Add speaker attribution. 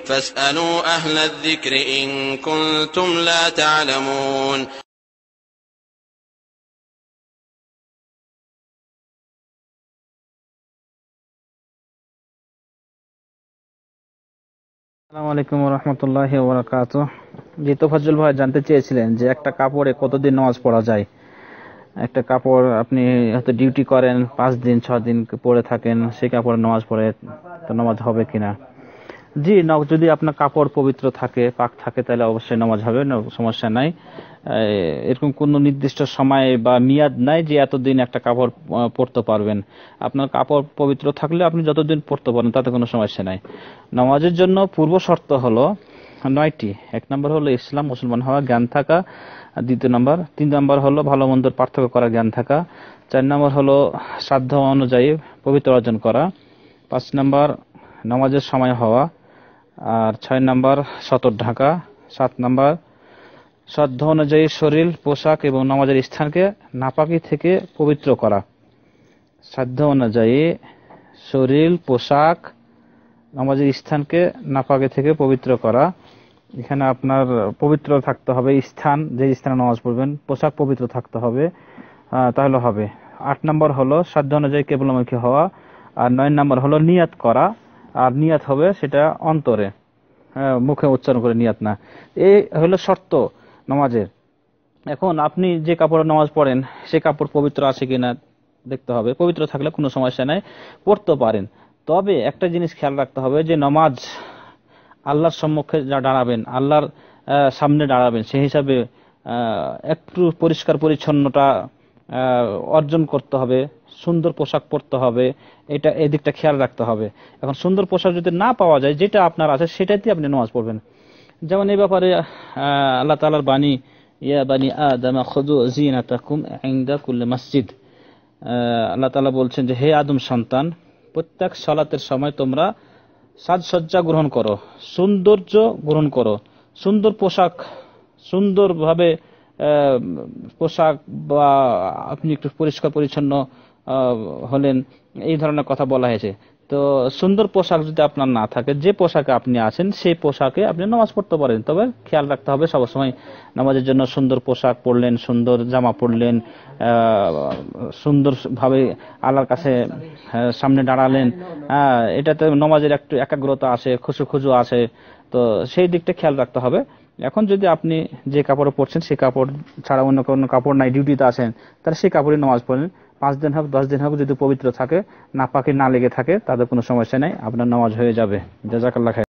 Speaker 1: فاسألوا أهل الذكر إن كنتم لا تعلمون
Speaker 2: আসসালামু আলাইকুম ওয়া রাহমাতুল্লাহি ওয়া বারাকাতুহু। জি, তোফাজ্জল ভাই জানতে চেয়েছিলেন যে একটা কাপড়ে কতদিন নামাজ পড়া যায়। একটা কাপড় আপনি হয়তো ডিউটি করেন 5 দিন 6 দিন পরে থাকেন, সেই কাপড়ে নামাজ পড়ে তো নামাজ হবে কিনা। জি, যদি আপনার কাপড় পবিত্র থাকে, পাক থাকে, তাহলে অবশ্যই নামাজ হবে, সমস্যা নাই। এরকম কোনো নির্দিষ্ট সময় বা মেয়াদ নাই যে এতদিন একটা কাপড় পরতে পারবেন। আপনার কাপড় পবিত্র থাকলে আপনি যতদিন পরতে পারেন, তাতে কোনো সমস্যা নাই। নামাজের জন্য পূর্ব শর্ত হলো 9টি। 1 নম্বর হলো ইসলাম, মুসলমান হওয়া, জ্ঞান থাকা। 3 নম্বর হলো ভালো মন্দের পার্থক্য করা, জ্ঞান থাকা। 4 নম্বর হলো সাধ্য অনুযায়ী পবিত্র অর্জন করা। 5 নম্বর নামাজের সময় হওয়া। আর 6 নম্বর সতর ঢাকা। 7 নম্বর সাধ্য অনুযায়ী শরীর, পোশাক এবং নামাজের স্থানকে নাপাকি থেকে পবিত্র করা। সাধ্য অনুযায়ী শরীর, পোশাক, নামাজের স্থানকে নাপাকি থেকে পবিত্র করা। এখানে আপনার পবিত্র থাকতে হবে, স্থান যে স্থানে নামাজ পড়বেন, পোশাক পবিত্র থাকতে হবে, তাহলে হবে। 8 নম্বর হলো সাধ্য অনুযায়ী কেবলমুখী হওয়া। আর 9 নম্বর হলো নিয়াত করা। আর নিয়াত হবে সেটা অন্তরে, মুখে উচ্চারণ করে, নিয়াত না। এই হলো শর্ত নামাজের। এখন আপনি যে কাপড়ে নামাজ পড়েন সে কাপড় পবিত্র আছে কিনা দেখতে হবে। পবিত্র থাকলে কোনো সমস্যা নাই, পড়তে পারেন। তবে একটা জিনিস খেয়াল রাখতে হবে যে নামাজ আল্লাহর সম্মুখে যা দাঁড়াবেন, আল্লাহর সামনে দাঁড়াবেন, সেই হিসাবে একটু পরিষ্কার পরিচ্ছন্নতা অর্জন করতে হবে, সুন্দর পোশাক পরতে হবে, এই দিকটা খেয়াল রাখতে হবে। এখন সুন্দর পোশাক যদি না পাওয়া যায়, যেটা আপনার আছে সেটাতে আপনি নামাজ পড়বেন। যেমন এই ব্যাপারে আল্লাহ তাআলার বাণী, ইয়া বানি আদম খুযু যিনাতাকুম ইনদা কুল্লি মসজিদ। আল্লাহ তাআলা বলছেন যে হে আদম সন্তান, প্রত্যেক সালাতের সময় তোমরা সাজসজ্জা গ্রহণ করো, সৌন্দর্য গ্রহণ করো, সুন্দর পোশাক, সুন্দরভাবে পোশাক, বা আপনি একটু পরিষ্কার পরিচ্ছন্ন হলেন, এই ধরনের কথা বলা হয়েছে। তো সুন্দর পোশাক যদি আপনার না থাকে, যে পোশাকে আপনি আছেন সেই পোশাকে আপনি নামাজ পড়তে পারেন। তবে খেয়াল রাখতে হবে সবসময় নামাজের জন্য সুন্দর পোশাক পরলেন, সুন্দর জামা পরলেন, সুন্দরভাবে আল্লাহর কাছে সামনে দাঁড়ালেন, এটাতে নামাজের একটু একাগ্রতা আসে, খুশু আসে। তো সেই দিকটা খেয়াল রাখতে হবে। এখন যদি আপনি যে কাপড়ে পরছেন সেই কাপড় ছাড়া অন্য কোনো কাপড় নাই, ডিউটিতে আছেন, তাহলে সেই কাপড়ে নামাজ পড়েন। 5 দিন হোক 10 দিন হোক, যদি পবিত্র থাকে, নাপাকি না লেগে থাকে, তাদের কোনো সমস্যা নাই, আপনার নামাজ হয়ে যাবে। জাযাকাল্লাহ খাইর।